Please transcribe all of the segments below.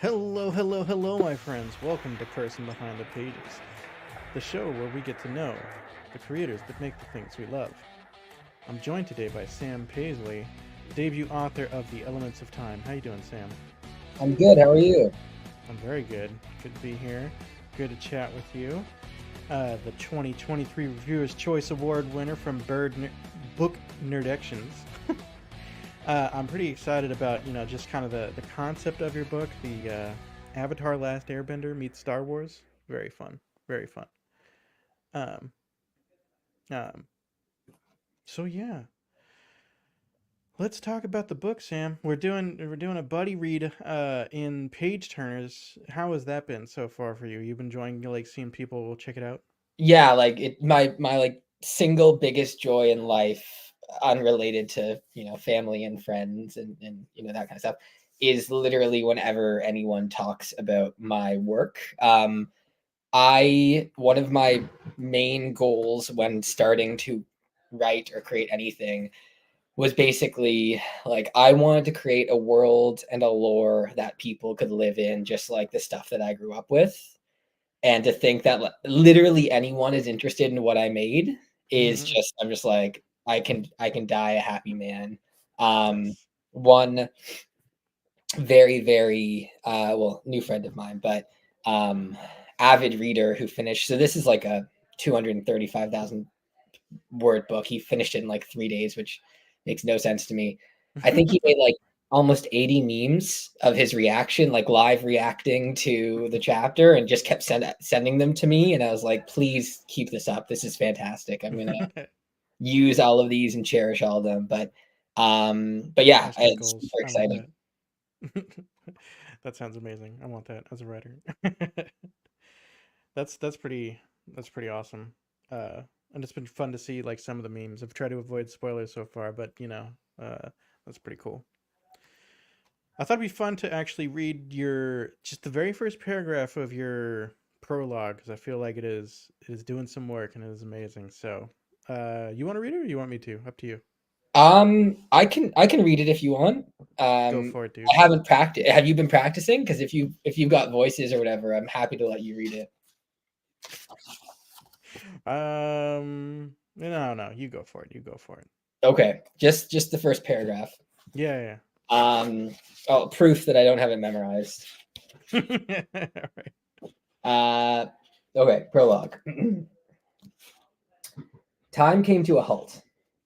Hello, hello, hello, my friends. Welcome to Person Behind the Pages, the show where we get to know the creators that make the things we love. I'm joined today by Sam Paisley, debut author of The Elements of Time. How you doing, Sam? I'm good. How are you? I'm very good. Good to be here. Good to chat with you. The 2023 Reviewer's Choice Award winner from Book Nerdections. I'm pretty excited about just kind of the concept of your book, the Avatar: Last Airbender meets Star Wars. Very fun, very fun. Um, um, so yeah, let's talk about the book, Sam. We're doing a buddy read in Page Turners. How has that been so far for you? You've been enjoying like seeing people check it out? Yeah, like my like single biggest joy in life, unrelated to family and friends and that kind of stuff, is literally whenever anyone talks about my work. I One of my main goals when starting to write or create anything was basically like I wanted to create a world and a lore that people could live in, just like the stuff that I grew up with. And to think that literally anyone is interested in what I made is Mm-hmm. just I'm just like, I can die a happy man. Um, That's One very, very, well, new friend of mine, but, um, avid reader who finished, so this is like a 235,000 word book. He finished it in like 3 days, which makes no sense to me. I think he made like almost 80 memes of his reaction, like live reacting to the chapter, and just kept sending them to me. And I was like, please keep this up. This is fantastic. I'm gonna use all of these and cherish all of them. But yeah, that's big it's goals. super I want exciting. that. That sounds amazing. I want that as a writer. that's pretty awesome. Uh, and it's been fun to see like some of the memes. I've tried to avoid spoilers so far, but uh, that's pretty cool. I thought it'd be fun to actually read your just the very first paragraph of your prologue because I feel like it is doing some work and it is amazing. So, you want to read it or you want me to? Up to you. I can read it if you want. Go Um, for it, dude. I haven't practiced. Have you been practicing? Because if you've got voices or whatever, I'm happy to let you read it. No, no, you go for it. You go for it. Okay, just the first paragraph. Yeah, Um, oh, proof that I don't have it memorized. yeah. Right. Uh, okay, prologue. Time came to a halt.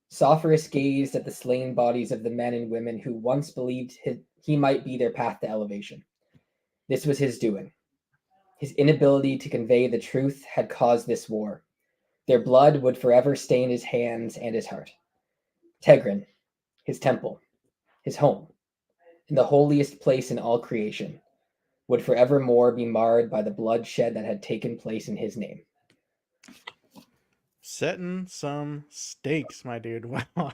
Sophorus gazed at the slain bodies of the men and women who once believed he might be their path to elevation. This was his doing. His inability to convey the truth had caused this war. Their blood would forever stain his hands and his heart. Tegrin, his temple, his home, in the holiest place in all creation, would forevermore be marred by the bloodshed that had taken place in his name. Setting some stakes, my dude. Wow.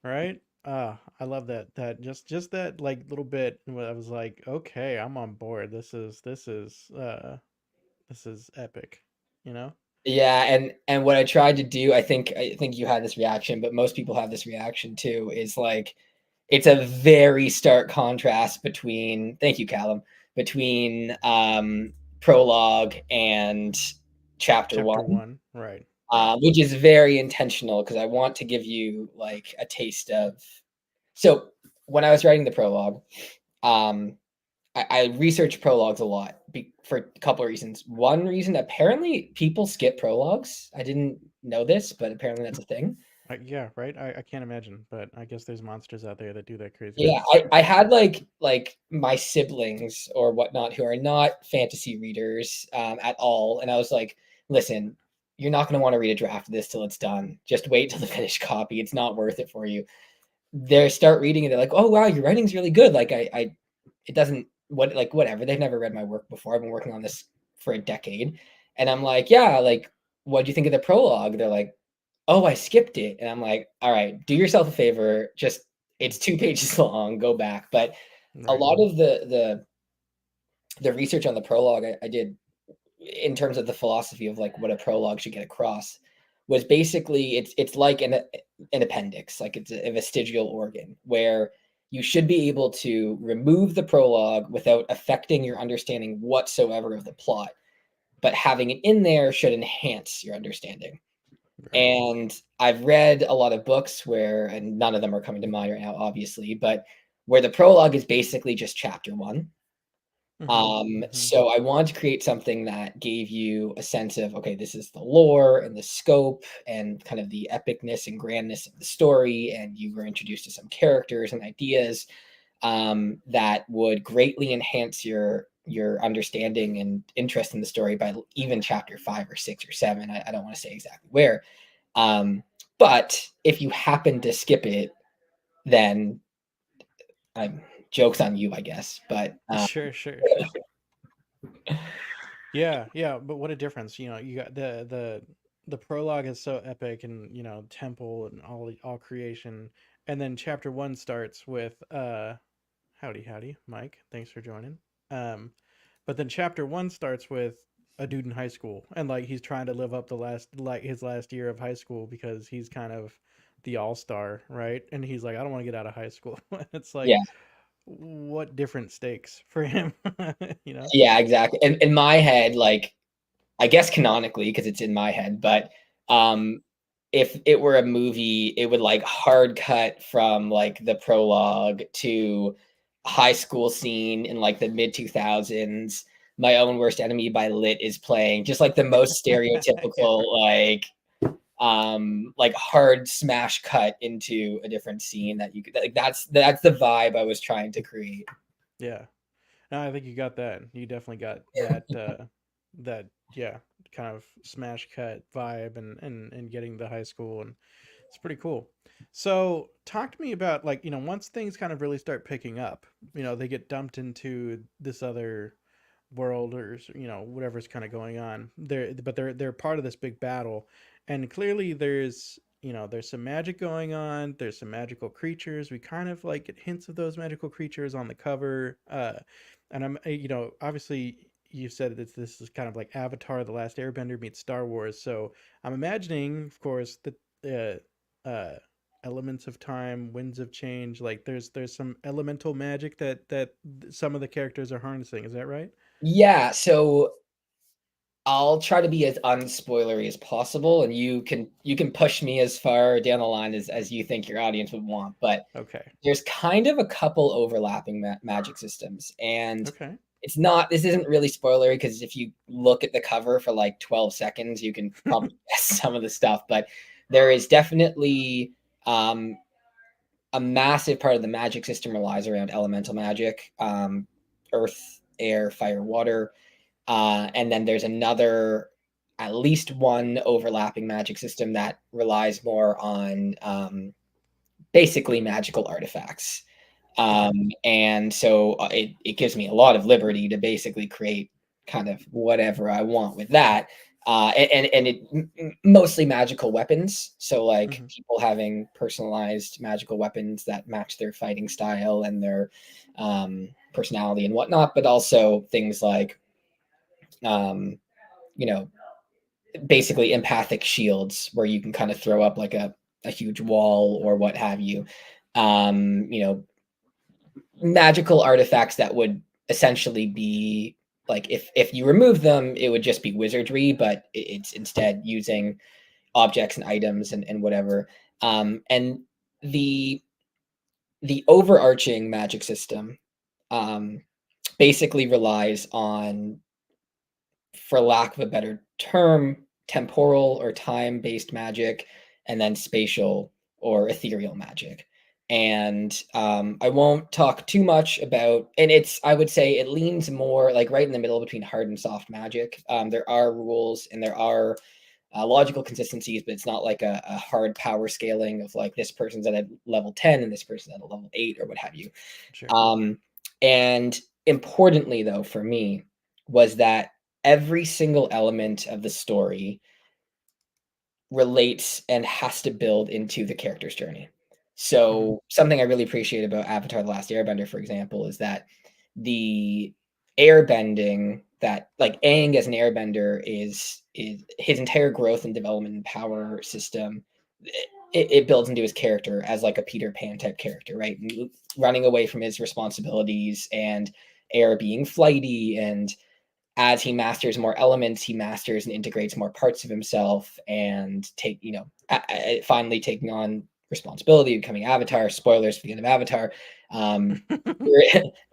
Right? I love that. Just that like little bit where I was like, okay, I'm on board. This is epic. You know? Yeah, and what I tried to do, I think you had this reaction, but most people have this reaction too, is like it's a very stark contrast between, thank you, Callum, between prologue and chapter Chapter one, one. Right. Right. which is very intentional because I want to give you like a taste of. So when I was writing the prologue, um, I researched prologues a lot for a couple of reasons. One reason, apparently, people skip prologues. I didn't know this, but apparently that's a thing. Yeah, right. I can't imagine, but I guess there's monsters out there that do that Yeah, craziness. I had like my siblings or whatnot who are not fantasy readers at all, and I was like, "Listen, you're not going to want to read a draft of this till it's done. Just wait till the finished copy. It's not worth it for you." They start reading and they're like, "Oh wow, your writing's really good." Like it doesn't whatever. They've never read my work before. I've been working on this for a decade, and I'm like, "Yeah, like, what do you think of the prologue?" They're like, "Oh, I skipped it," and I'm like, "All right, do yourself a favor. Just it's 2 pages long. Go back." But a Right. lot of the research on the prologue I did in terms of the philosophy of like what a prologue should get across was basically it's like an appendix, like it's a vestigial organ where you should be able to remove the prologue without affecting your understanding whatsoever of the plot. But having it in there should enhance your understanding. Right. And I've read a lot of books where, and none of them are coming to mind right now, obviously, but where the prologue is basically just chapter one. So I wanted to create something that gave you a sense of, okay, this is the lore and the scope and kind of the epicness and grandness of the story, and you were introduced to some characters and ideas that would greatly enhance your understanding and interest in the story by even chapter 5 or 6 or 7. I don't want to say exactly where. But if you happen to skip it, then joke's on you, I guess. But Sure. Yeah, but what a difference. You got the prologue is so epic, and temple and all creation, and then chapter 1 starts with howdy Mike, thanks for joining. But then chapter 1 starts with a dude in high school, and like he's trying to live up his last year of high school because he's kind of the all-star, right? And he's like, I don't want to get out of high school. It's like, yeah, what different stakes for him, you know? yeah, exactly. And in my head, like, I guess canonically, because it's in my head, but if it were a movie, it would like hard cut from like the prologue to high school scene in like the mid 2000s. My Own Worst Enemy by Lit is playing, just like the most Yeah, stereotypical like hard smash cut into a different scene that you could like. That's the vibe I was trying to create. yeah. No, I think you got that. You definitely got that. That yeah, kind of smash cut vibe, and getting the high school, and it's pretty cool. So talk to me about, like, once things kind of really start picking up, they get dumped into this other world, or whatever's kind of going on there, but they're part of this big battle, and clearly there's some magic going on, there's some magical creatures, we kind of like get hints of those magical creatures on the cover, and I'm obviously you said that this is kind of like Avatar: The Last Airbender meets Star Wars, so I'm imagining, of course, that elements of time, winds of change, like there's some elemental magic that some of the characters are harnessing, is that right? Yeah, so I'll try to be as unspoilery as possible, and you can push me as far down the line as you think your audience would want. But Okay. there's kind of a couple overlapping magic systems, and Okay. it's not. This isn't really spoilery because if you look at the cover for like 12 seconds, you can probably guess some of the stuff. But there is definitely a massive part of the magic system relies around elemental magic, earth, air, fire, water. And then there's another, at least one overlapping magic system that relies more on basically magical artifacts. Okay. And so it gives me a lot of liberty to basically create kind of whatever I want with that. And mostly magical weapons. So like Hmm. people having personalized magical weapons that match their fighting style and their personality and whatnot, but also things like um, you know, basically empathic shields where you can kind of throw up like a huge wall or what have you. You know, magical artifacts that would essentially be like if you remove them, it would just be wizardry, but it's instead using objects and items and whatever. And the the overarching magic system um, basically relies on, for lack of a better term, temporal or time based magic, and then spatial or ethereal magic. And I won't talk too much about, and I would say it leans more like right in the middle between hard and soft magic. There are rules and there are logical consistencies, but it's not like a hard power scaling of like this person's at a level 10 and this person's at a level 8 or what have you. Sure. Um, and importantly, though, for me, was that every single element of the story relates and has to build into the character's journey. Hmm. So, something I really appreciate about Avatar: The Last Airbender, for example, is that the airbending that like Aang as an airbender is his entire growth and development and power system it builds into his character as like a Peter Pan type character, right? Running away from his responsibilities, and Air being flighty, and as he masters more elements, he masters and integrates more parts of himself, and finally taking on responsibility, becoming Avatar. Spoilers for the end of Avatar. Um,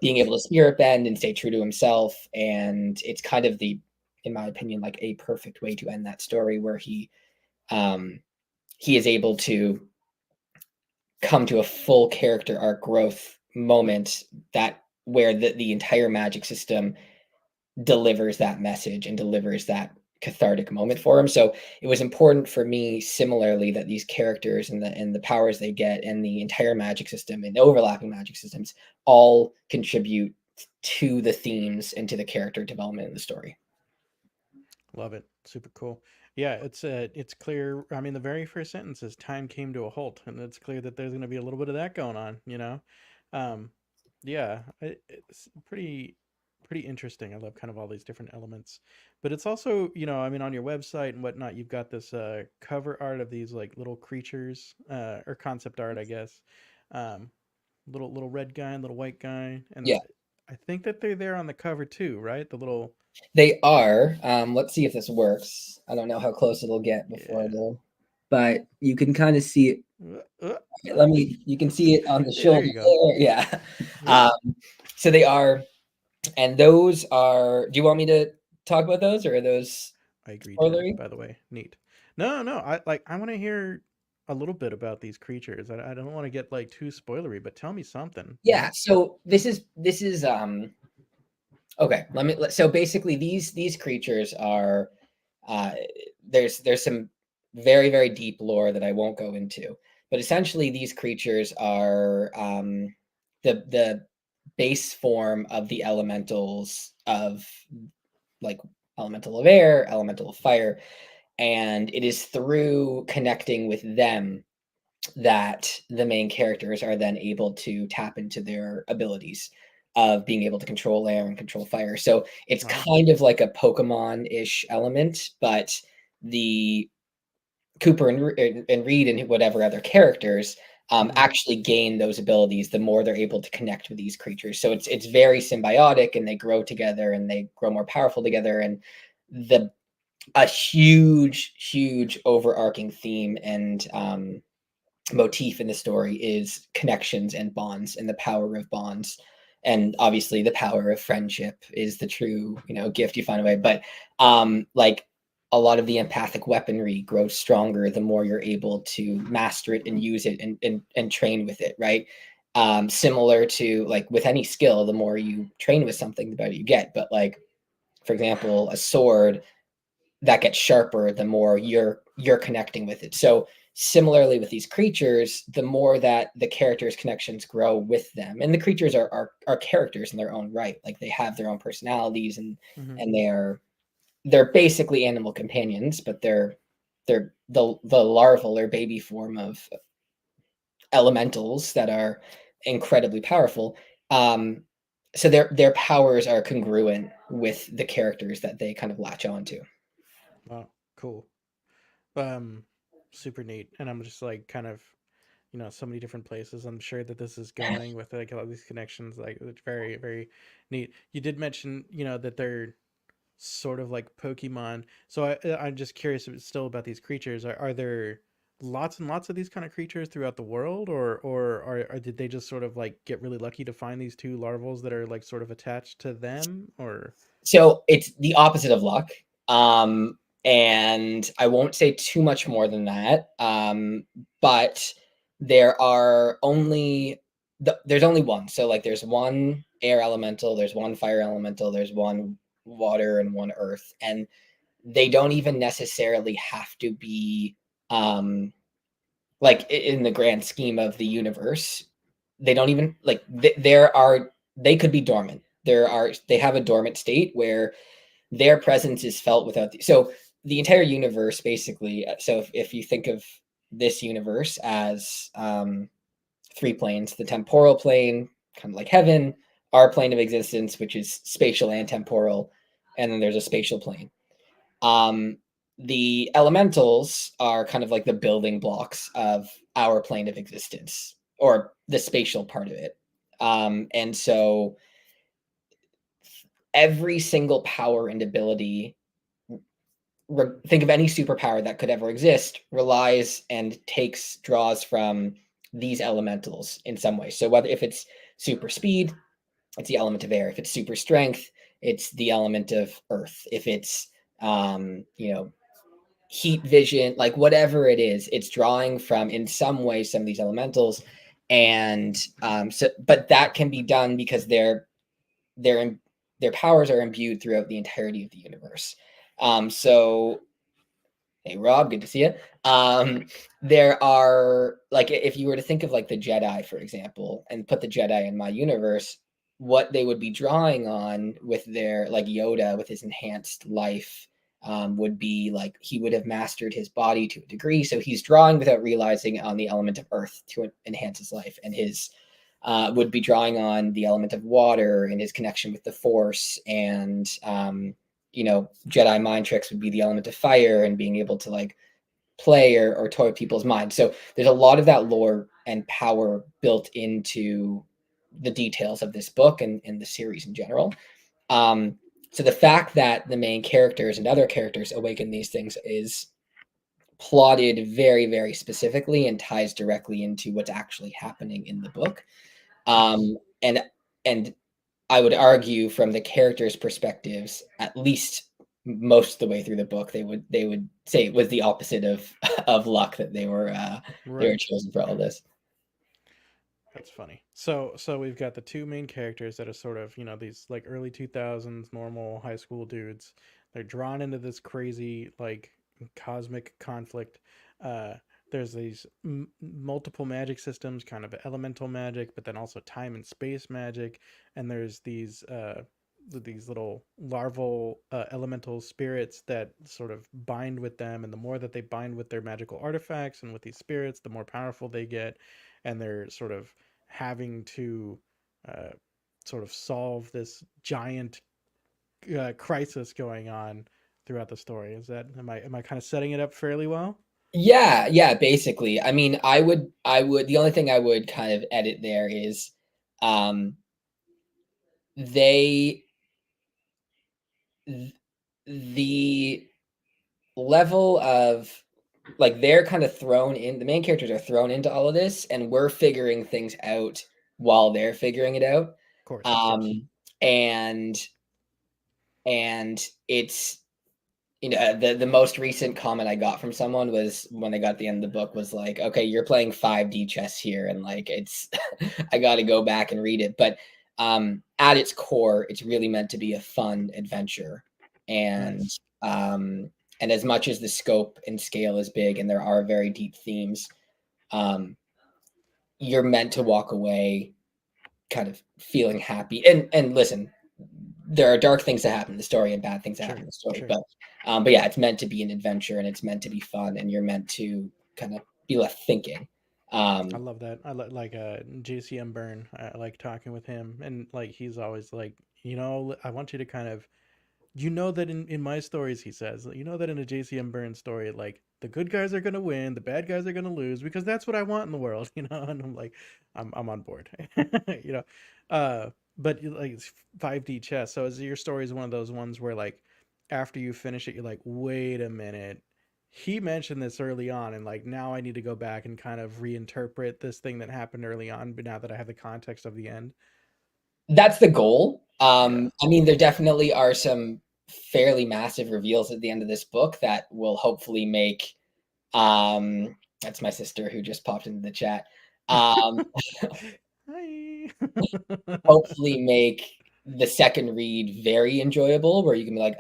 being able to spirit bend and stay true to himself, and it's kind of in my opinion, like a perfect way to end that story, where he is able to come to a full character arc growth moment, that where the entire magic system delivers that message and delivers that cathartic moment for him. So it was important for me, similarly, that these characters and the powers they get, and the entire magic system and overlapping magic systems, all contribute to the themes and to the character development in the story. Love it. Super cool. Yeah, it's clear. I mean, the very first sentence is time came to a halt, and it's clear that there's going to be a little bit of that going on. Um, yeah, it's pretty interesting. I love kind of all these different elements, but it's also, I mean, on your website and whatnot, you've got this cover art of these like little creatures, or concept art, I guess. Um, little red guy and little white guy, and Yeah, I think that they're there on the cover too, right? The little they are. Let's see if this works. I don't know how close it'll get before yeah. but you can kind of see it. Uh, You can see it on the Hey, there shoulder you go. there. Yeah. So they are, and those are, do you want me to talk about those, or are those I agree to, spoilery? by the way. Neat. No. I want to hear a little bit about these creatures. I don't want to get like too spoilery, but tell me something, Yeah. So this is okay. So basically these creatures are, uh, there's some very, very deep lore that I won't go into, but essentially these creatures are, the base form of the elementals of, like, elemental of air, elemental of fire, and it is through connecting with them that the main characters are then able to tap into their abilities of being able to control air and control fire. So it's Wow. kind of like a Pokemon-ish element, but the Cooper and Reed and whatever other characters Hmm. actually gain those abilities the more they're able to connect with these creatures. So it's very symbiotic, and they grow together, and they grow more powerful together. And the a huge overarching theme and motif in the story is connections and bonds, and the power of bonds, and obviously the power of friendship is the true, gift you find away. But like, a lot of the empathic weaponry grows stronger the more you're able to master it and use it, and train with it, right? Similar to, like, with any skill, the more you train with something, the better you get. But, like, for example, a sword that gets sharper the more you're connecting with it. So similarly with these creatures, the more that the characters' connections grow with them, and the creatures are characters in their own right, like they have their own personalities, Hmm. and they're basically animal companions, but they're the larval or baby form of elementals that are incredibly powerful. Um, so their powers are congruent with the characters that they kind of latch onto. Wow. Cool. Um, Super neat. And I'm just like kind of, so many different places I'm sure that this is going with like all these connections. Like it's very, very neat. You did mention, that they're sort of like Pokemon. So I'm just curious still about these creatures. Are there lots and lots of these kind of creatures throughout the world, or did they just sort of like get really lucky to find these two larvals that are like sort of attached to them, or? So it's the opposite of luck. And I won't say too much more than that. But there are only there's only one. So, like, there's one air elemental, there's one fire elemental, there's one water, and one earth, and they don't even necessarily have to be, um like, in the grand scheme of the universe. They don't even, like, they could be dormant. They have a dormant state where their presence is felt without so the entire universe, basically. So if you think of this universe as, three planes: the temporal plane, kind of like heaven; our plane of existence, which is spatial and temporal; and then there's a spatial plane. um the elementals are kind of like the building blocks of our plane of existence, or the spatial part of it. And so every single power and ability, think of any superpower that could ever exist, relies and draws from these elementals in some way. So whether if it's super speed, it's the element of air. If it's super strength, it's the element of earth. If it's heat vision, like whatever it is, it's drawing from in some way some of these elementals. And but that can be done because their powers are imbued throughout the entirety of the universe. So hey Rob, good to see you. There are, like, if you were to think of like the Jedi, for example, and put the Jedi in my universe, what they would be drawing on with their, like Yoda with his enhanced life, would be like he would have mastered his body to a degree, so he's drawing without realizing on the element of earth to enhance his life, and his would be drawing on the element of water and his connection with the Force, and Jedi mind tricks would be the element of fire and being able to like play or toy with people's minds. So there's a lot of that lore and power built into the details of this book and the series in general. So the fact that the main characters and other characters awaken these things is plotted very, very specifically and ties directly into what's actually happening in the book. And I would argue from the characters' perspectives, at least most of the way through the book, they would say it was the opposite of luck that they were chosen for all this. That's funny. So we've got the two main characters that are sort of, these like early 2000s normal high school dudes. They're drawn into this crazy like cosmic conflict. Uh there's these multiple magic systems, kind of elemental magic, but then also time and space magic, and there's these little larval elemental spirits that sort of bind with them, and the more that they bind with their magical artifacts and with these spirits, the more powerful they get, and they're sort of having to uh, sort of solve this giant crisis going on throughout the story. Is that am I kind of setting it up fairly well? Yeah, basically. I mean, I would the only thing I would kind of edit there is um they the level of, like, they're kind of thrown in, the main characters are thrown into all of this, and we're figuring things out while they're figuring it out. Of course, of course. And it's, the most recent comment I got from someone was when I got the end of the book was like, okay, you're playing 5D chess here, and like it's I got to go back and read it. But at its core, it's really meant to be a fun adventure. And Nice. and as much as the scope and scale is big and there are very deep themes, you're meant to walk away kind of feeling happy. And listen, there are dark things that happen in the story and bad things that happen in the story, Sure. but yeah, it's meant to be an adventure and it's meant to be fun, and you're meant to kind of be left thinking. I love that. I like JCM Burn. I like talking with him, and like he's always like, I want you to kind of, that in my stories, he says, that in a JCM Burn story, like the good guys are gonna win, the bad guys are gonna lose, because that's what I want in the world, And I'm like, I'm on board, you know. But like it's 5D chess, so is your story is one of those ones where like after you finish it, you're like, wait a minute, he mentioned this early on, and like now I need to go back and kind of reinterpret this thing that happened early on, but now that I have the context of the end. That's the goal. Yeah. I mean, there definitely are some fairly massive reveals at the end of this book that will hopefully make, that's my sister who just popped into the chat. Hi. Hopefully make the second read very enjoyable, where you can be like,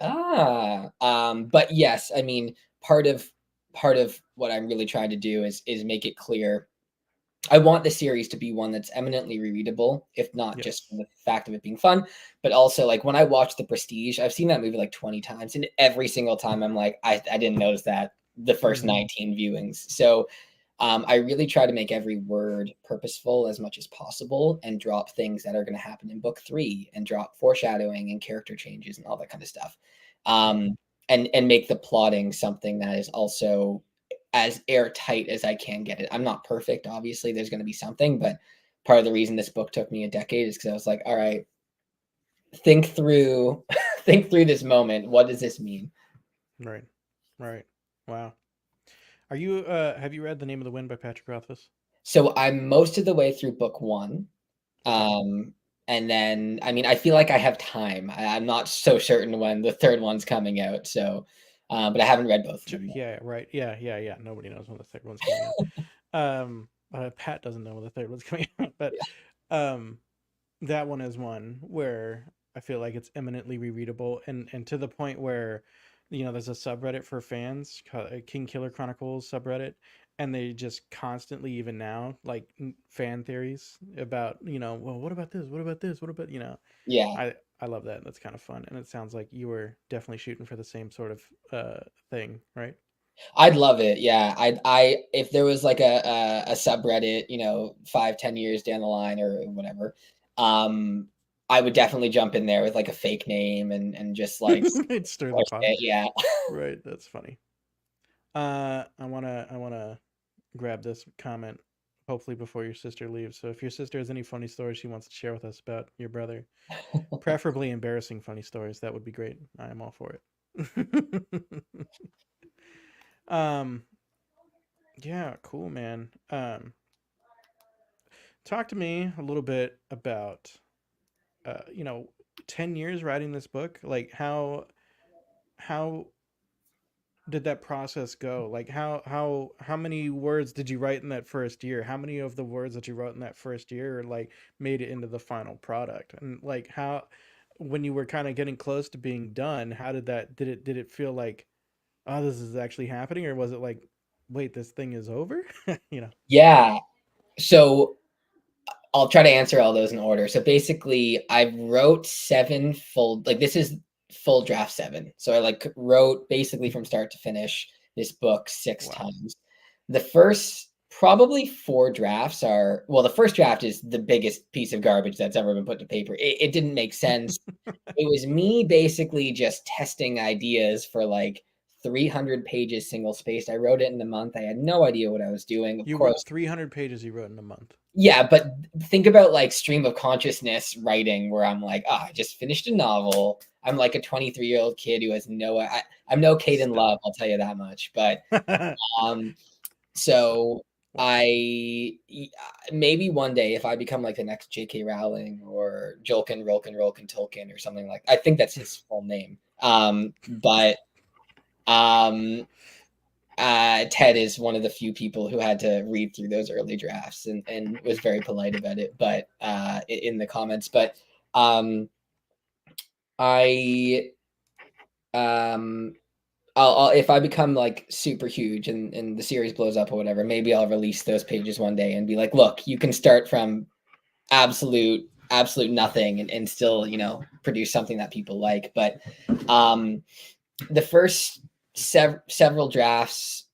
but yes, I mean, part of what I'm really trying to do is make it clear. I want the series to be one that's eminently rereadable, if not just Yes. for the fact of it being fun, but also like when I watch The Prestige, I've seen that movie like 20 times, and every single time I'm like, I didn't notice that the first 19 viewings. So I really try to make every word purposeful as much as possible, and drop things that are going to happen in book 3, and drop foreshadowing and character changes and all that kind of stuff. and make the plotting something that is also as airtight as I can get it. I'm not perfect, obviously. There's going to be something, but part of the reason this book took me a decade is because I was like, all right, think through think through this moment. What does this mean? Right. Right. Wow. Are you have you read The Name of the Wind by Patrick Rothfuss? So I'm most of the way through book one. Okay. And then, I mean, I feel like I have time. I'm not so certain when the third one's coming out. So, but I haven't read both of them yet. Yeah, right. Yeah. Nobody knows when the third one's coming out. Pat doesn't know when the third one's coming out, but um, that one is one where I feel like it's eminently rereadable, and to the point where, there's a subreddit for fans, King Killer Chronicles subreddit, and they just constantly, even now, like fan theories about, well, what about this? What about this? What about, Yeah, I love that. That's kind of fun, and it sounds like you were definitely shooting for the same sort of thing, right? I'd love it. Yeah, if there was like a subreddit, 5, 10 years down the line or whatever, um, I would definitely jump in there with like a fake name and just like It stir the push pot. it. Yeah. Right, that's funny. I wanna grab this comment hopefully before your sister leaves. So if your sister has any funny stories she wants to share with us about your brother, preferably embarrassing funny stories, that would be great. I am all for it. um, yeah, cool, man. Talk to me a little bit about, uh, you know, 10 years writing this book. Like how did that process go? Like how many words did you write in that first year? How many of the words that you wrote in that first year like made it into the final product? And like how when you were kind of getting close to being done, how did it feel like, oh, this is actually happening, or was it like, wait, this thing is over? you know. Yeah. So I'll try to answer all those in order. So basically, I wrote seven full, like this is full draft seven. So I like wrote basically from start to finish this book six Wow. times. The first probably four drafts are, well, the first draft is the biggest piece of garbage that's ever been put to paper. It didn't make sense. It was me basically just testing ideas for like 300 pages single spaced. I wrote it in a month. I had no idea what I was doing. Of You wrote course, 300 pages you wrote in a month. yeah, but think about like stream of consciousness writing where I'm like, I just finished a novel. I'm like a 23-year-old kid who has I'm no Caden Still. Love, I'll tell you that much. But um, so maybe one day if I become like the next J.K. Rowling or Rolkin Tolkien or something like, I think that's his full name. But um, Ted is one of the few people who had to read through those early drafts and was very polite about it, but in the comments. But I um, I'll if I become like super huge and the series blows up or whatever, maybe I'll release those pages one day and be like, look, you can start from absolute nothing and still produce something that people like. But um, the first several drafts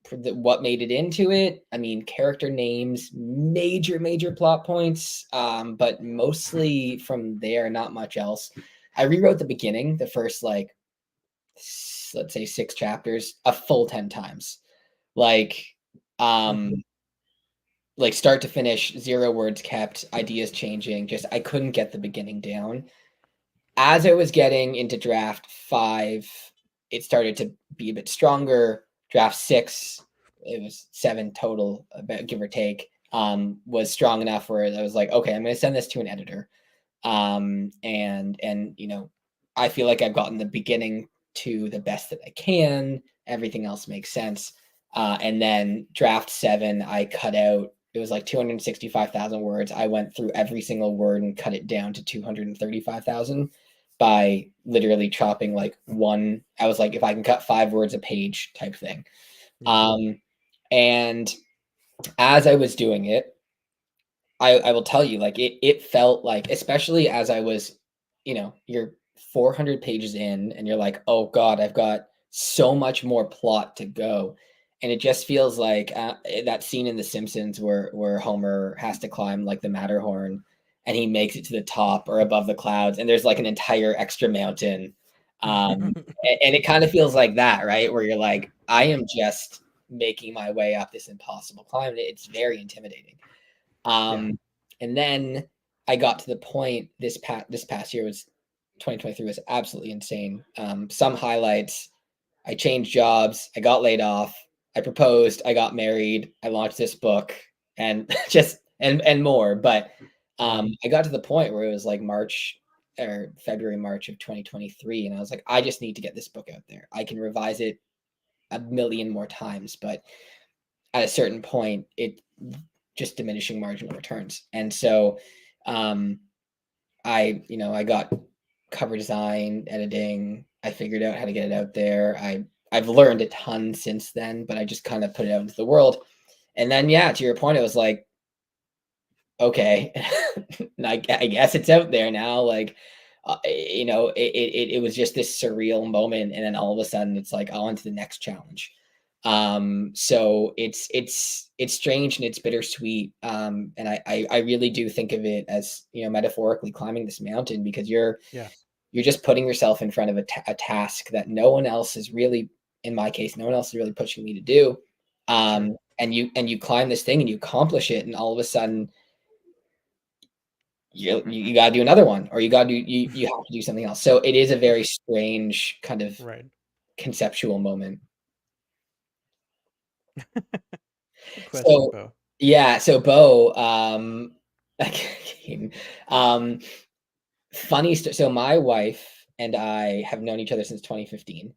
for what made it into it, I mean, character names, major plot points, but mostly from there, not much else. I rewrote the beginning, the first like let's say 6 chapters, a full 10 times. Like um like start to finish, 0 words kept, ideas changing, just I couldn't get the beginning down. As I was getting into draft 5, it started to be a bit stronger. Draft 6, it was 7 total, about give or take, was strong enough where I was like, okay, I'm going to send this to an editor. And I feel like I've gotten the beginning to the best that I can. Everything else makes sense. And then draft 7, I cut out. It was like 265,000 words. I went through every single word and cut it down to 235,000 by literally chopping like one. I was like, if I can cut 5 words a page type thing. Yeah. And as I was doing it, I will tell you, like it felt like, especially as I was, you're 400 pages in and you're like, oh God, I've got so much more plot to go. And it just feels like that scene in The Simpsons where Homer has to climb like the Matterhorn and he makes it to the top or above the clouds. And there's like an entire extra mountain. And it kind of feels like that, right? Where you're like, I am just making my way up this impossible climb. It's very intimidating. Yeah. And then I got to the point this past year was 2023 was absolutely insane. Some highlights: I changed jobs, I got laid off, I proposed, I got married, I launched this book, and just and more. But I got to the point where it was like March or February, March of 2023, and I was like, I just need to get this book out there. I can revise it a million more times, but at a certain point, it just diminishing marginal returns. And so I got cover design, editing. I figured out how to get it out there. I've learned a ton since then, but I just kind of put it out into the world. And then, yeah, to your point, it was like, okay, I guess it's out there now. Like, it was just this surreal moment, and then all of a sudden, it's like, on to the next challenge. So it's strange and it's bittersweet. And I really do think of it as, metaphorically climbing this mountain, because you're just putting yourself in front of a task that no one else is really, in my case, no one else is really pushing me to do. And you climb this thing and you accomplish it, and all of a sudden you got to do another one, or you have to do something else. So it is a very strange kind of conceptual moment. Good question, Bo. Yeah, so Bo, funny story. So my wife and I have known each other since 2015.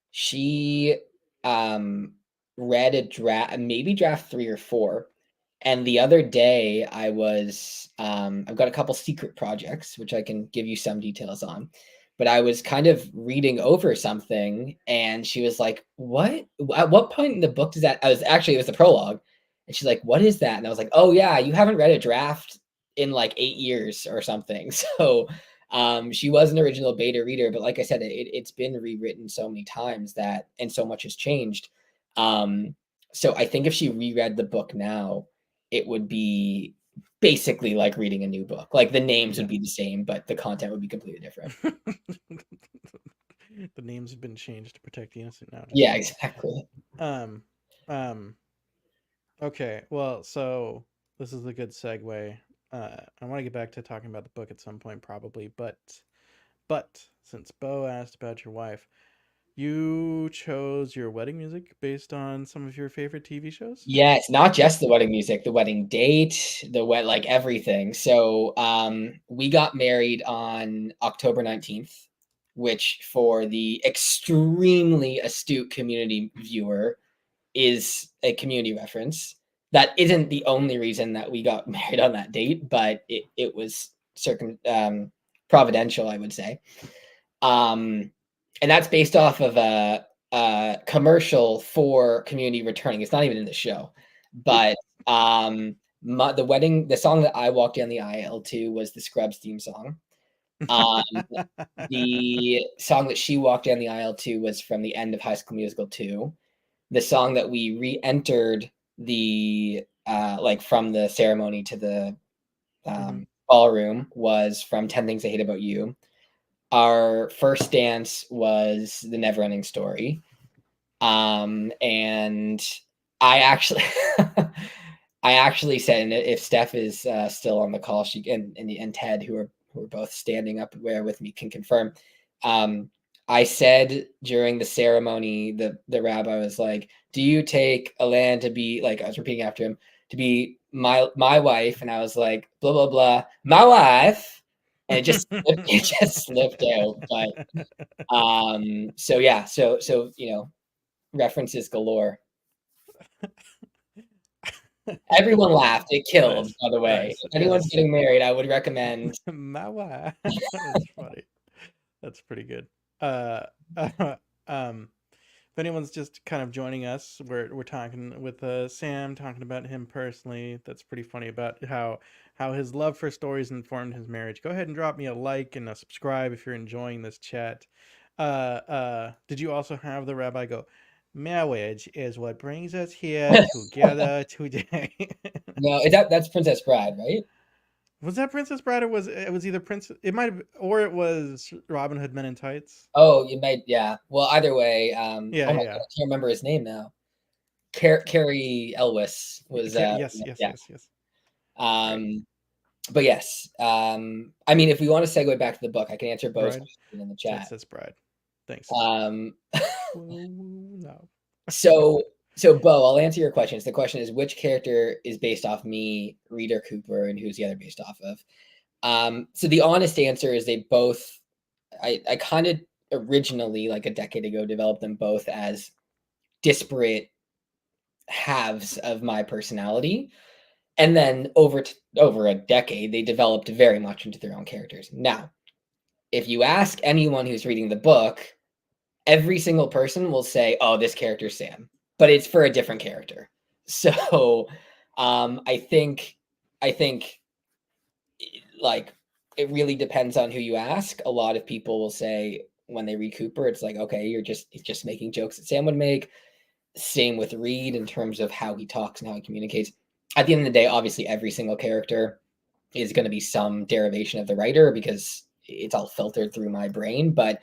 She read a draft, maybe draft 3 or 4. And the other day I was, I've got a couple secret projects, which I can give you some details on. But I was kind of reading over something, and she was like, "What? At what point in the book does that?" It was the prologue, and she's like, "What is that?" And I was like, "Oh yeah, you haven't read a draft in like 8 years or something." So, she was an original beta reader, but like I said, it's been rewritten so many times and so much has changed. So I think if she reread the book now, it would be basically like reading a new book. Like the names would be the same, but the content would be completely different. The names have been changed to protect the innocent now. Yeah, exactly. Okay, well, so this is a good segue. I want to get back to talking about the book at some point, probably, but since Bo asked about your wife, you chose your wedding music based on some of your favorite TV shows? Yeah, it's not just the wedding music, the wedding date, like everything. So, we got married on October 19th, which for the extremely astute community viewer is a community reference. That isn't the only reason that we got married on that date, but it was providential, I would say. And that's based off of a commercial for community returning. It's not even in the show, but the song that I walked down the aisle to was the Scrubs theme song. The song that she walked down the aisle to was from the end of High School Musical 2. The song that we re-entered the from the ceremony to the ballroom was from 10 Things I Hate About You. Our first dance was The Neverending Story. And I actually I actually said, and if Steph is still on the call, she and Ted, who are both standing up there with me, can confirm. I said during the ceremony, the rabbi was like, "Do you take Alan to be," like I was repeating after him, "to be my wife?" And I was like, "Blah blah blah, my wife," and it just slipped out. But so yeah, so references galore. Everyone laughed. It killed, Nice, by the way. nice, If anyone's yes. getting married, I would recommend. My wife. That's funny. That's pretty good. If anyone's just kind of joining us, we're talking with Sam, talking about him personally. That's pretty funny about how his love for stories informed his marriage. Go ahead and drop me a like and a subscribe if you're enjoying this chat. Did you also have the rabbi go, "Marriage is what brings us here together today"? No, that's Princess Bride, right? Was that Princess Bride, or was it was either Prince? It might have, or it was Robin Hood Men in Tights. Oh, you might, yeah. Well, either way, Yeah, oh my God, yeah. I can't remember his name now. Carrie Elwes was, Yes, yes, yeah. yes, yes. Right. But yes, I mean, if we want to segue back to the book, I can answer Bo's Bride. question in the Chat chat. says Bride. Thanks. Um, Whoa, no. so Bo, I'll answer your questions. The question is, which character is based off me, Reader Cooper, and who's the other based off of? So the honest answer is they both. I kind of originally, like a decade ago, developed them both as disparate halves of my personality, and then over a decade, they developed very much into their own characters. Now, if you ask anyone who's reading the book, every single person will say, "Oh, this character's Sam," but it's for a different character. So, I think, like, it really depends on who you ask. A lot of people will say when they read Cooper, it's like, okay, he's just making jokes that Sam would make. Same with Reed in terms of how he talks and how he communicates. At the end of the day, obviously, every single character is going to be some derivation of the writer because it's all filtered through my brain. But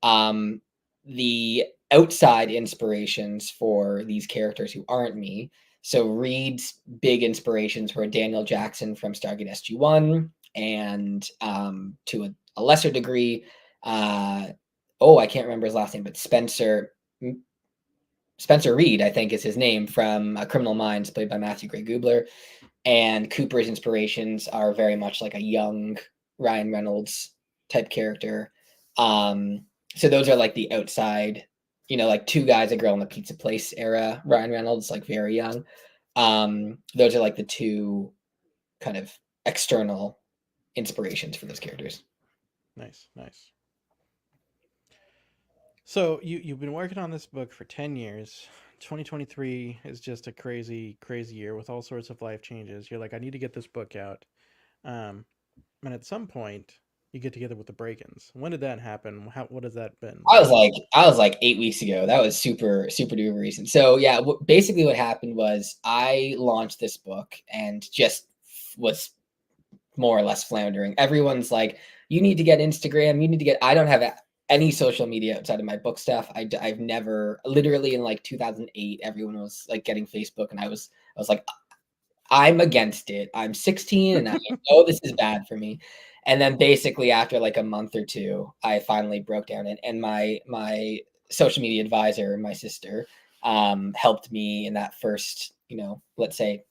um, the outside inspirations for these characters who aren't me. So Reed's big inspirations were Daniel Jackson from Stargate SG-1, and to a lesser degree, I can't remember his last name, but Spencer Reed, I think is his name, from Criminal Minds, played by Matthew Gray Gubler. And Cooper's inspirations are very much like a young Ryan Reynolds type character. So those are like the outside, like Two Guys, a Girl in the Pizza Place era. Ryan Reynolds, like very young. Those are like the two kind of external inspirations for those characters. Nice, nice. So you've been working on this book for 10 years. 2023 is just a crazy, crazy year with all sorts of life changes. You're like, I need to get this book out. Um, and at some point, you get together with the BreakIns. When did that happen? What has that been like? I was like 8 weeks ago. That was super super duper recent. So yeah, basically what happened was I launched this book and just was more or less floundering. Everyone's like, you need to get Instagram. You need to get. I don't have any social media outside of my book stuff. I've never, literally in like 2008, everyone was like getting Facebook, and I was like, I'm against it. I'm 16 and I know this is bad for me. And then basically after like a month or two, I finally broke down, and my social media advisor, my sister, helped me in that first, let's say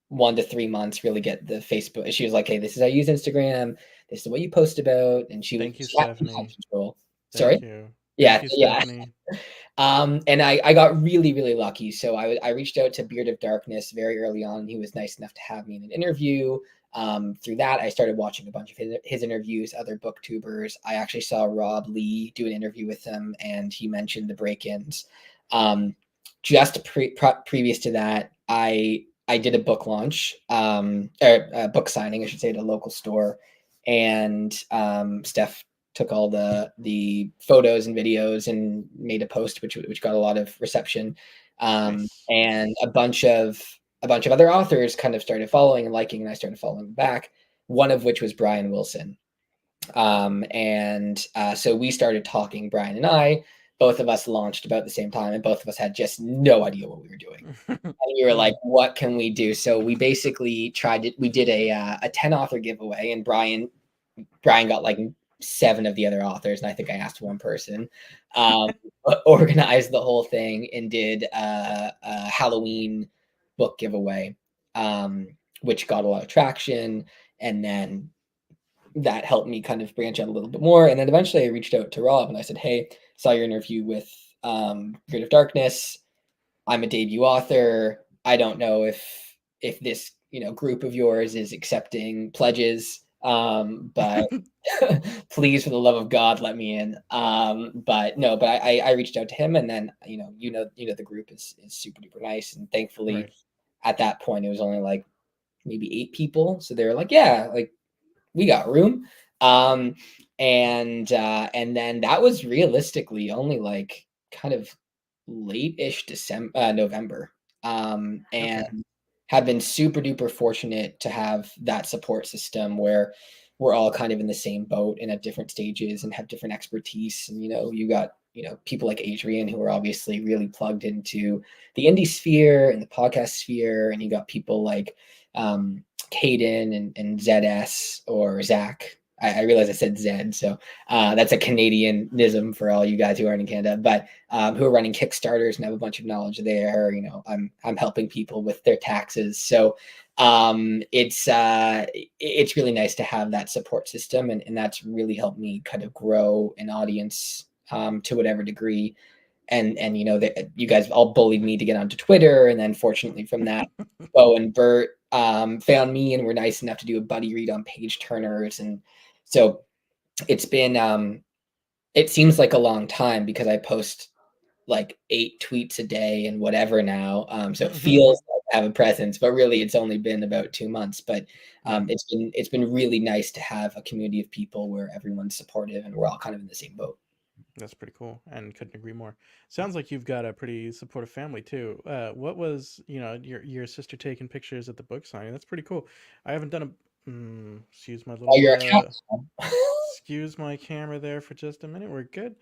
1 to 3 months really get the Facebook. She was like, "Hey, this is how you use Instagram. This is what you post about." And Thank you, she had me in Stephanie. control. Sorry? Thank you. Yeah, Thank you, yeah. Stephanie. And I got really, really lucky. So I reached out to Beard of Darkness very early on. He was nice enough to have me in an interview. Through that, I started watching a bunch of his interviews, other booktubers. I actually saw Rob Lee do an interview with him, and he mentioned the break-ins. Just previous to that, I did a book launch, or a book signing, I should say, at a local store, and Steph took all the photos and videos and made a post which got a lot of reception, Nice, and nice. a bunch of other authors kind of started following and liking, and I started following back, one of which was Brian Wilson. And so we started talking, Brian and I. Both of us launched about the same time, and both of us had just no idea what we were doing, and we were like, what can we do? So we basically we did a 10 author giveaway, and Brian got like 7 of the other authors, and I think I asked one person, organized the whole thing, and did a Halloween book giveaway, which got a lot of traction. And then that helped me kind of branch out a little bit more. And then eventually I reached out to Rob and I said, "Hey, saw your interview with Creative Darkness. I'm a debut author. I don't know if this group of yours is accepting pledges, but please, for the love of God, let me in." But no, but I reached out to him, and then the group is super duper nice, and thankfully Right. at that point it was only like maybe 8 people, so they were like, "Yeah, like we got room." Um, and then that was realistically only like kind of late-ish November. And Okay. have been super duper fortunate to have that support system where we're all kind of in the same boat and at different stages and have different expertise. And, you got, people like Adrian who are obviously really plugged into the indie sphere and the podcast sphere. And you got people like Caden and ZS or Zach. I realize I said Zed, so that's a Canadianism for all you guys who aren't in Canada, but who are running Kickstarters and have a bunch of knowledge there. I'm helping people with their taxes, so it's really nice to have that support system, and that's really helped me kind of grow an audience to whatever degree. And that you guys all bullied me to get onto Twitter, and then fortunately from that, Bo and Bert found me and were nice enough to do a buddy read on Page Turners, and so it's been it seems like a long time because I post like 8 tweets a day and whatever now. So it feels like I have a presence, but really it's only been about 2 months. But it's been really nice to have a community of people where everyone's supportive and we're all kind of in the same boat. That's pretty cool, and couldn't agree more. Sounds like you've got a pretty supportive family too. What was your sister taking pictures at the book signing? That's pretty cool. I haven't done a excuse my Oh, little you're a cat. excuse my camera there for just a minute. We're good.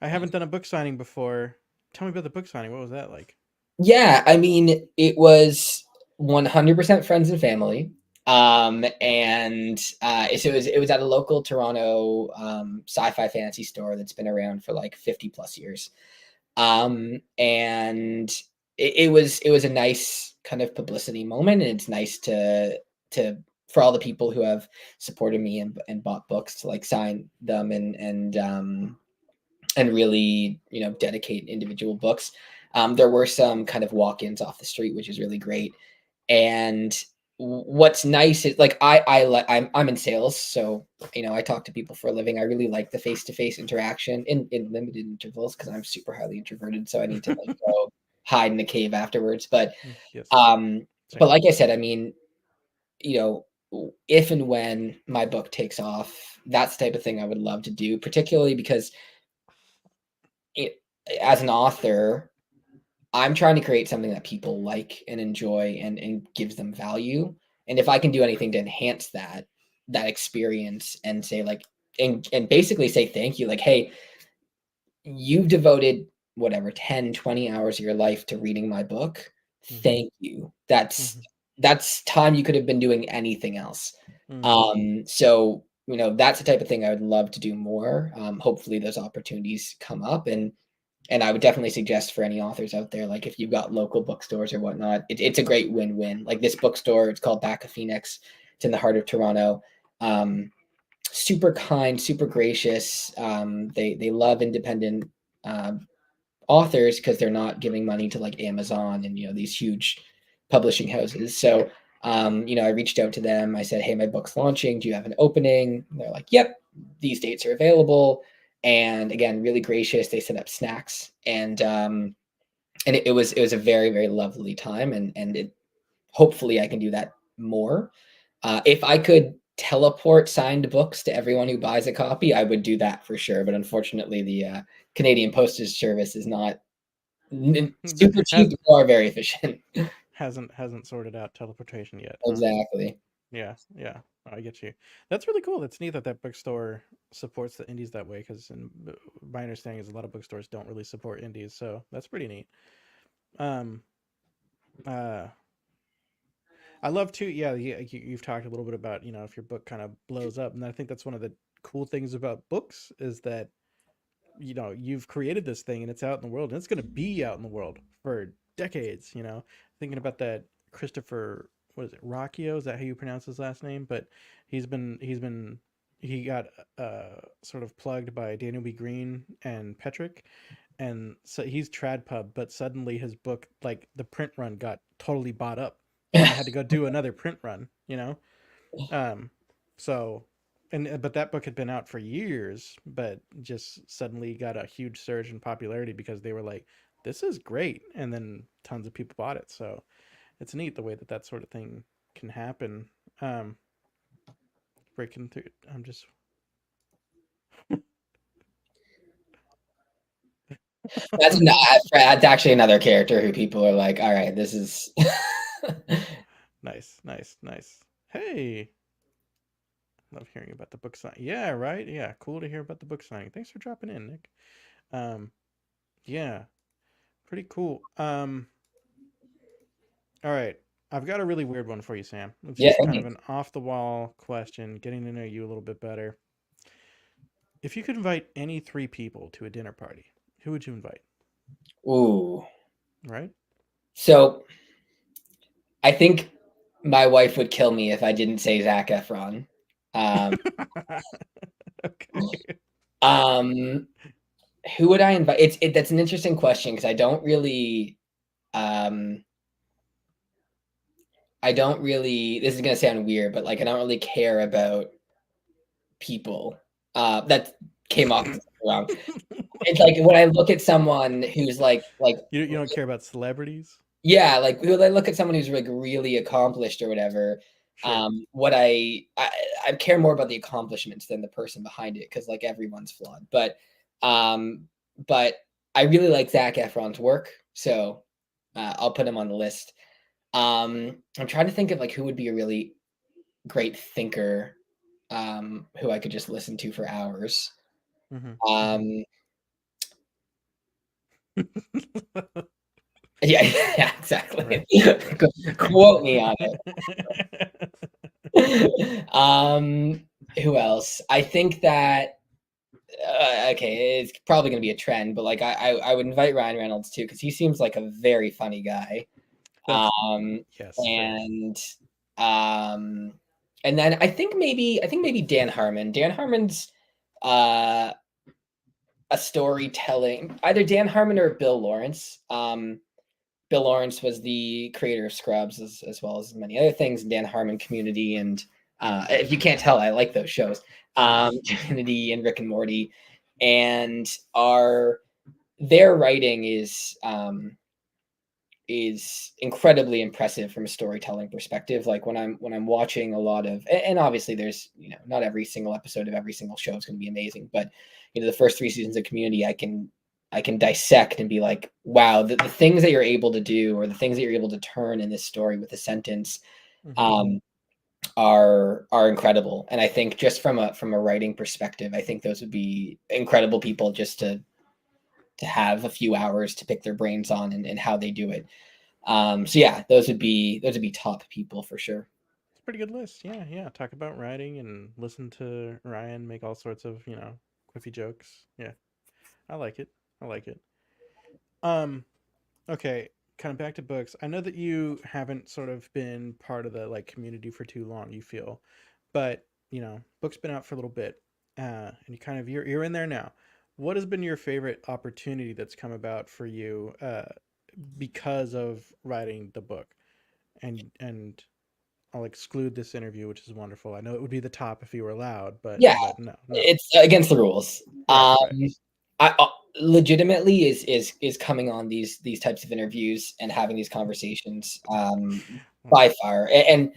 I haven't done a book signing before. Tell me about the book signing. What was that like? Yeah, I mean, it was 100% friends and family. And so it was at a local Toronto sci-fi fantasy store that's been around for like 50 plus years. And it was a nice kind of publicity moment, and it's nice to for all the people who have supported me and bought books to like sign them and really dedicate individual books. There were some kind of walk-ins off the street, which is really great. And what's nice is like I'm in sales, so I talk to people for a living. I really like the face-to-face interaction in limited intervals because I'm super highly introverted, so I need to like go hide in a cave afterwards. But Yes. um, Same. but like I said, I mean, if and when my book takes off, that's the type of thing I would love to do, particularly because it, as an author, I'm trying to create something that people like and enjoy and gives them value. And if I can do anything to enhance that experience and say like and basically say thank you, like, hey, you've devoted whatever 10, 20 hours of your life to reading my book. Mm-hmm. Thank you. That's Mm-hmm. that's time you could have been doing anything else. Mm-hmm. So that's the type of thing I would love to do more. Hopefully those opportunities come up, and I would definitely suggest for any authors out there, like if you've got local bookstores or whatnot, it's a great win-win. Like this bookstore, it's called Back of Phoenix. It's in the heart of Toronto. Super kind, super gracious. They love independent authors because they're not giving money to like Amazon and these huge publishing houses. So I reached out to them. I said, hey, my book's launching. Do you have an opening? And they're like, yep, these dates are available. And again, really gracious. They set up snacks, and it was a very, very lovely time. And it hopefully I can do that more. If I could teleport signed books to everyone who buys a copy, I would do that for sure. But unfortunately, the Canadian Postage Service is not super cheap or very efficient. Hasn't sorted out teleportation yet, huh? Exactly. Yeah, yeah, I get you. That's really cool. That's neat that that bookstore supports the indies that way. Because my understanding is a lot of bookstores don't really support indies, so that's pretty neat. Um, uh, I love to, yeah. You've talked a little bit about if your book kind of blows up, and I think that's one of the cool things about books is that you've created this thing and it's out in the world and it's going to be out in the world for decades. Thinking about that Christopher, what is it, Rocchio, is that how you pronounce his last name? But he got sort of plugged by Daniel B. Green and Petrick, and so he's Tradpub, but suddenly his book, like the print run, got totally bought up and had to go do another print run. um, so, and but that book had been out for years, but just suddenly got a huge surge in popularity because they were like, "This is great," and then tons of people bought it. So it's neat the way that that sort of thing can happen. Um, breaking through. I'm just That's actually another character who people are like, all right, this is Nice, nice, nice. Hey, love hearing about the book sign. Yeah, right. Yeah, cool to hear about the book signing. Thanks for dropping in, Nick. Um, yeah, pretty cool. All right. I've got a really weird one for you, Sam. It's Yeah. just kind of an off the wall question, getting to know you a little bit better. If you could invite any three people to a dinner party, who would you invite? Ooh. Right? So I think my wife would kill me if I didn't say Zac Efron. Um, Okay. um, who would I invite? That's an interesting question because um, I don't really. This is gonna sound weird, but like I don't really care about people. That came off wrong. It's like when I look at someone who's like You don't care about celebrities? yeah, like when I look at someone who's like really accomplished or whatever, Sure. what I care more about the accomplishments than the person behind it because like everyone's flawed. Um, but I really like Zac Efron's work, so I'll put him on the list. I'm trying to think of like who would be a really great thinker, who I could just listen to for hours. Mm-hmm. Mm-hmm. Um, yeah, yeah, Right. exactly. Right. Quote me on it. Who else? I think that okay, it's probably going to be a trend, but like I would invite Ryan Reynolds too because he seems like a very funny guy. That's Um, yes, fair. and um, and then I think maybe Dan Harmon. Dan Harmon's uh a storytelling either Dan Harmon or Bill Lawrence. Bill Lawrence was the creator of Scrubs as well as many other things. Dan Harmon, Community, and if you can't tell, I like those shows. Nice. Community and Rick and Morty, and our their writing is incredibly impressive from a storytelling perspective. Like when I'm watching a lot of, and obviously there's not every single episode of every single show is going to be amazing, but the first three seasons of Community, I can dissect and be like, wow, the things that you're able to do or the things that you're able to turn in this story with a sentence Mm-hmm. um, are incredible. And I think just from a writing perspective, I think those would be incredible people just to have a few hours to pick their brains on and how they do it. So yeah, those would be top people for sure. It's a pretty good list. Yeah, yeah. Talk about writing and listen to Ryan make all sorts of, quiffy jokes. Yeah. I like it. I like it. Um, okay, kind of back to books. I know that you haven't sort of been part of the like community for too long, you feel, but book's been out for a little bit, and you're in there now. What has been your favorite opportunity that's come about for you because of writing the book? And I'll exclude this interview, which is wonderful. I know it would be the top if you were allowed, but Yeah, no, no. it's against the rules. Right, right. I legitimately is coming on these types of interviews and having these conversations Well, by far, and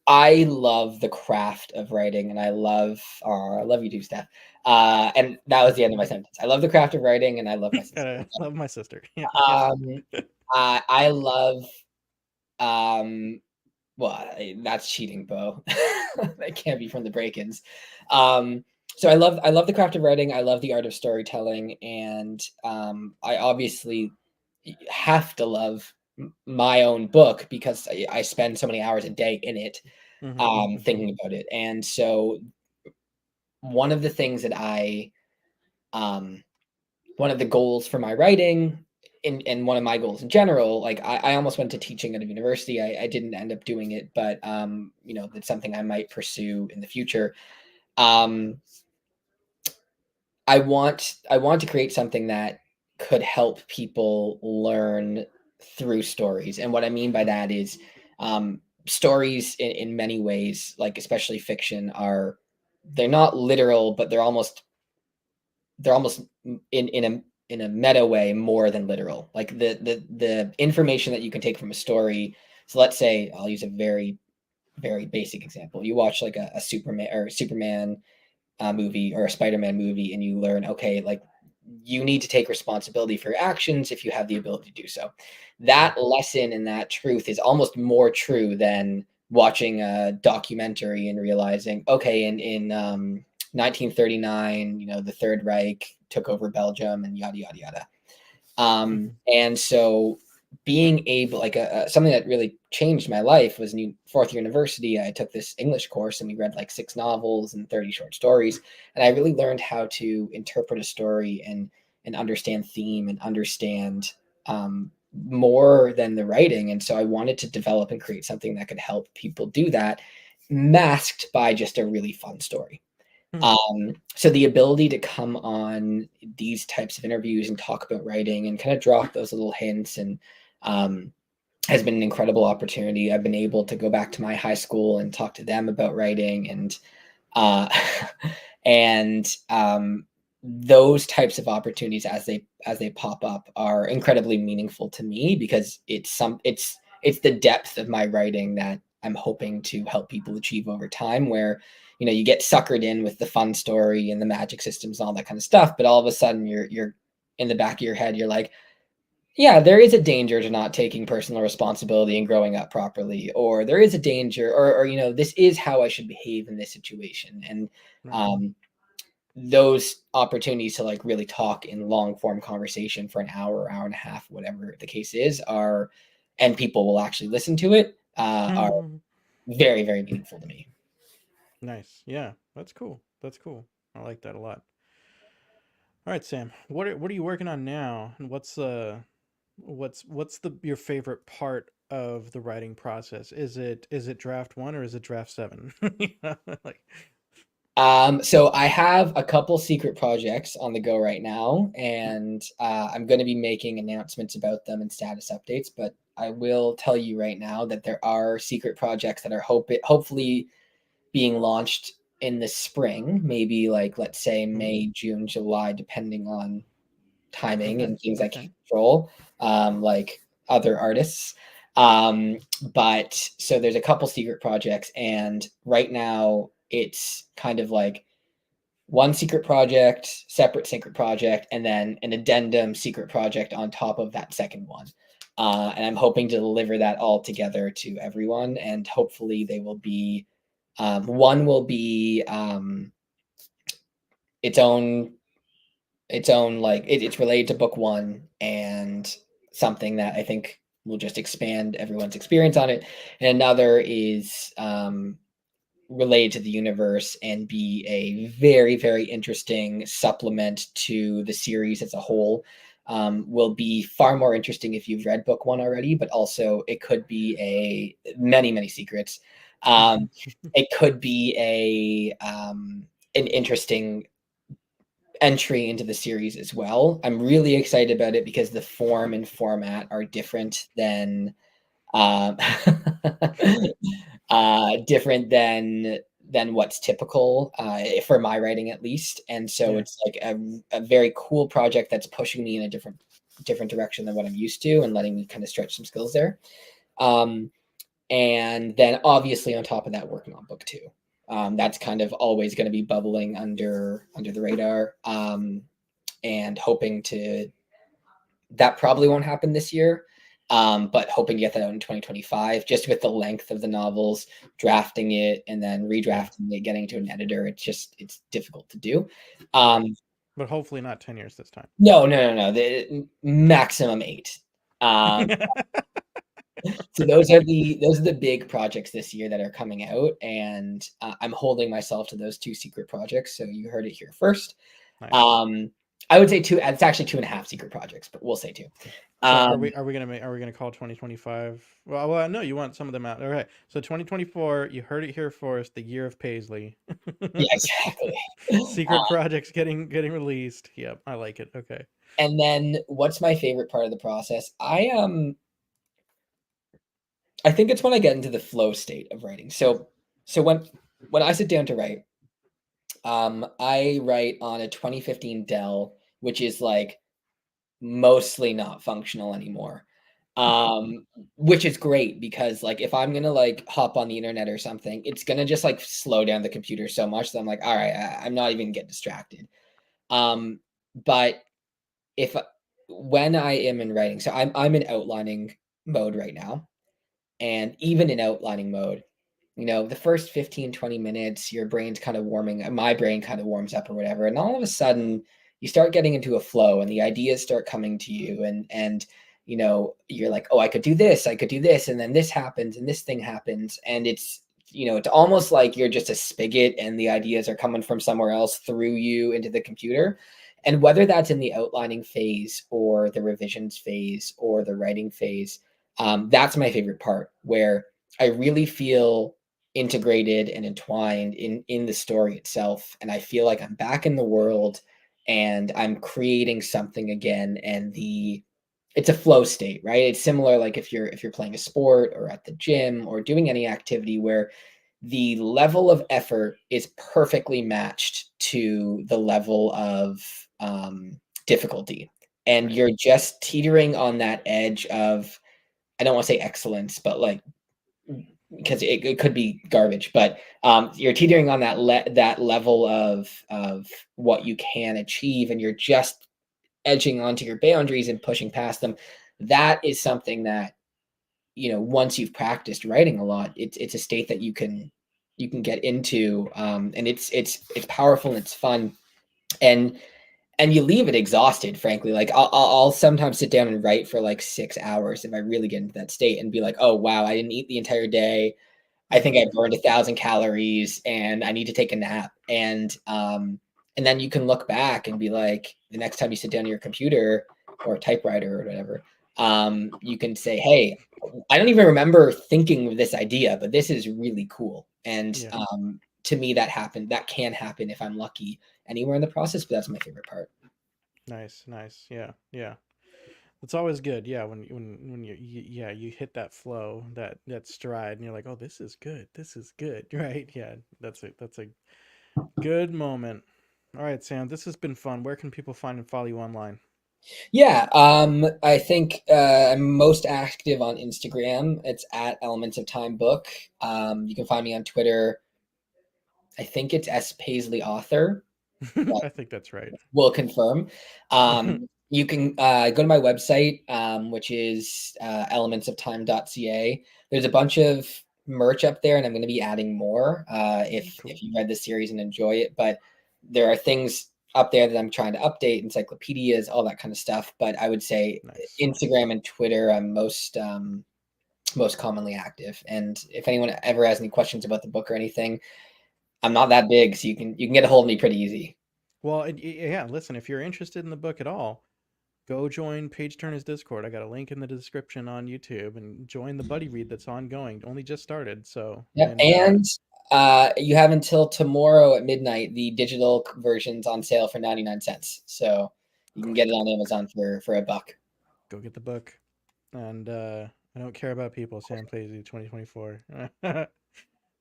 I love the craft of writing, and I love you too, Steph. And that was the end of my sentence. I love the craft of writing, and I love my sister. gotta love my sister. Yeah, yes. Um, I love well, that's cheating, Bo. That can't be from the break-ins. Um, so I love the craft of writing. I love the art of storytelling, and I obviously have to love my own book because I spend so many hours a day in it, Mm-hmm, mm-hmm. thinking about it. And so one of the things that um, one of the goals for my writing and one of my goals in general, like I almost went to teaching at a university. I didn't end up doing it, but it's something I might pursue in the future. Um, I want to create something that could help people learn through stories. And what I mean by that is stories in many ways, like especially fiction, they're not literal, but they're almost in a meta way more than literal. Like the information that you can take from a story. So let's say I'll use a very very basic example. You watch like a Superman movie or a Spider-Man movie, and you learn, okay, like you need to take responsibility for your actions if you have the ability to do so. That lesson and that truth is almost more true than watching a documentary and realizing, okay, in 1939, the Third Reich took over Belgium and yada yada yada. And so being able, like something that really changed my life was in fourth year university. I took this English course and we read like 6 novels and 30 short stories. And I really learned how to interpret a story and understand theme and understand more than the writing. And so I wanted to develop and create something that could help people do that, masked by just a really fun story. So the ability to come on these types of interviews and talk about writing and kind of drop those little hints and has been an incredible opportunity. I've been able to go back to my high school and talk to them about writing and and those types of opportunities as they pop up are incredibly meaningful to me because it's the depth of my writing that I'm hoping to help people achieve over time, where you get suckered in with the fun story and the magic systems and all that kind of stuff, but all of a sudden you're in the back of your head, you're like, yeah, there is a danger to not taking personal responsibility and growing up properly, or there is a danger, or this is how I should behave in this situation. And those opportunities to like really talk in long form conversation for an hour and a half, whatever the case is, and people will actually listen to it, are very, very meaningful to me. Nice. Yeah, that's cool. That's cool. I like that a lot. All right, Sam. What are you working on now? And what's your favorite part of the writing process? Is it draft 1 or is it draft 7? Like So I have a couple secret projects on the go right now, and I'm going to be making announcements about them and status updates. But I will tell you right now that there are secret projects that are hopefully being launched in the spring, maybe like let's say May, June, July, depending on timing and things I can't control, like other artists. But so there's a couple secret projects, and right now it's kind of like one secret project, separate secret project, and then an addendum secret project on top of that second one. And I'm hoping to deliver that all together to everyone, and hopefully they will be, one will be its own like it's related to book 1 and something that I think will just expand everyone's experience on it. And another is related to the universe and be a very, very interesting supplement to the series as a whole. Will be far more interesting if you've read book 1 already, but also it could be many, many secrets. It could be an interesting entry into the series as well. I'm really excited about it because the form and format are different than um, different than what's typical for my writing, at least. And so it's like a very cool project that's pushing me in a different direction than what I'm used to and letting me kind of stretch some skills there. And then obviously on top of that, working on book 2. That's kind of always going to be bubbling under the radar, and hoping that probably won't happen this year, but hoping to get that out in 2025. Just with the length of the novels, drafting it and then redrafting it, getting to an editor, it's difficult to do. But hopefully not 10 years this time. No. The maximum 8. So those are the big projects this year that are coming out, and I'm holding myself to those 2 secret projects. So you heard it here first. Nice. I would say 2. It's actually 2.5 secret projects, but we'll say 2. So are we gonna call 2025? Well, no, you want some of them out. All right. So 2024, you heard it here first. The year of Paisley. Yeah, exactly. Secret projects getting released. Yep, I like it. Okay. And then what's my favorite part of the process? I think it's when I get into the flow state of writing. So when I sit down to write, I write on a 2015 Dell, which is like mostly not functional anymore. Which is great because like if I'm gonna like hop on the internet or something, it's gonna just like slow down the computer so much that I'm like, all right, I'm not even get distracted. But if when I am in writing, so I'm in outlining mode right now, and even in outlining mode, the first 15, 20 minutes, your brain's kind of warming, my brain kind of warms up or whatever, and all of a sudden you start getting into a flow and the ideas start coming to you, and you're like, oh, I could do this, I could do this, and then this happens and this thing happens, and it's almost like you're just a spigot and the ideas are coming from somewhere else through you into the computer. And whether that's in the outlining phase or the revisions phase or the writing phase, that's my favorite part, where I really feel integrated and entwined in the story itself, and I feel like I'm back in the world and I'm creating something again. And it's a flow state, right? It's similar, like if you're playing a sport or at the gym or doing any activity where the level of effort is perfectly matched to the level of difficulty, and Right. you're just teetering on that edge of, I don't want to say excellence, but like, because it could be garbage, but you're teetering on that level of what you can achieve, and you're just edging onto your boundaries and pushing past them. That is something that, once you've practiced writing a lot, it's a state that you can get into, and it's powerful and it's fun, and you leave it exhausted. Frankly, like I'll sometimes sit down and write for like 6 hours if I really get into that state, and be like, oh wow, I didn't eat the entire day. I think I Mm-hmm. burned 1,000 calories and I need to take a nap. And then you can look back and be like, the next time you sit down to your computer or typewriter or whatever, you can say, hey, I don't even remember thinking of this idea, but this is really cool. And Yeah. to me, that can happen if I'm lucky anywhere in the process, but that's my favorite part. Nice. Nice. Yeah. Yeah. It's always good. Yeah. When yeah, you hit that flow, that stride, and you're like, oh, this is good. This is good. Right. Yeah. That's a good moment. All right, Sam. This has been fun. Where can people find and follow you online? Yeah, I think I'm most active on Instagram. It's at Elements of Time Book. You can find me on Twitter. I think it's S Paisley Author. But I think that's right. we'll confirm. You can go to my website, which is elementsoftime.ca. There's a bunch of merch up there, and I'm going to be adding more if Cool. you read the series and enjoy it. But there are things up there that I'm trying to update, encyclopedias, all that kind of stuff. But I would say Nice. Instagram and Twitter, I'm most commonly active. And if anyone ever has any questions about the book or anything, I'm not that big, so you can get a hold of me pretty easy. Well, yeah. Listen, if you're interested in the book at all, go join Page Turner's Discord. I got a link in the description on YouTube, and join the buddy read that's ongoing. Only just started, so Yep, and you have until tomorrow at midnight. The digital version's on sale for 99 cents, so you go can get get it the on Amazon for a buck. go get the book. And I don't care about people. Sam Paisley, 2024.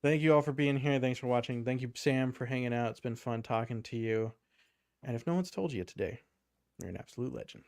Thank you all for being here. Thanks for watching. Thank you, Sam, for hanging out. It's been fun talking to you. And if no one's told you today, you're an absolute legend.